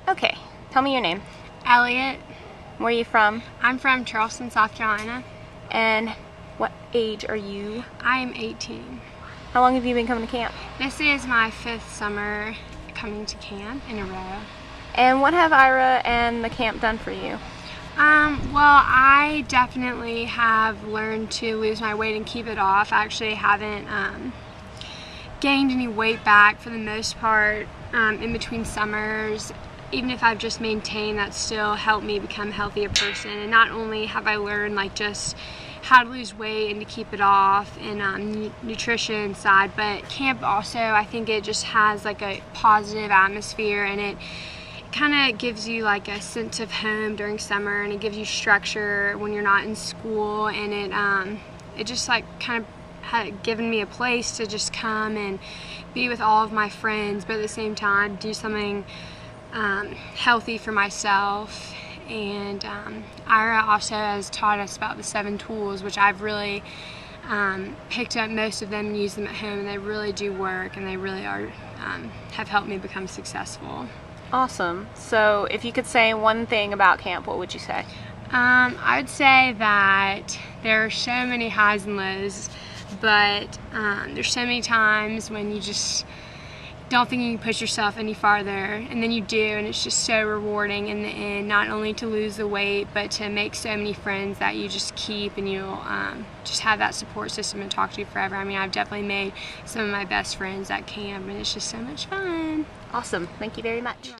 Okay, tell me your name. Elliot. Where are you from? I'm from Charleston, South Carolina. And what age are you? I am 18. How long have you been coming to camp? This is my 5th summer coming to camp in a row. And what have Ira and the camp done for you? Well, I definitely have learned to lose my weight and keep it off. I actually haven't gained any weight back for the most part in between summers. Even if I've just maintained, that still helped me become a healthier person. And not only have I learned like just how to lose weight and to keep it off and nutrition side, but camp also, I think it just has like a positive atmosphere, and it kind of gives you like a sense of home during summer, and it gives you structure when you're not in school, and it just like kind of had given me a place to just come and be with all of my friends, but at the same time do something healthy for myself. And Ira also has taught us about the 7 tools, which I've really picked up most of them and used them at home, and they really do work, and they really are have helped me become successful. Awesome. So if you could say one thing about camp, what would you say? I would say that there are so many highs and lows, but there's so many times when you just don't think you can push yourself any farther, and then you do, and it's just so rewarding in the end, not only to lose the weight, but to make so many friends that you just keep, and you'll just have that support system to talk to forever. I mean, I've definitely made some of my best friends at camp, and it's just so much fun. Awesome. Thank you very much.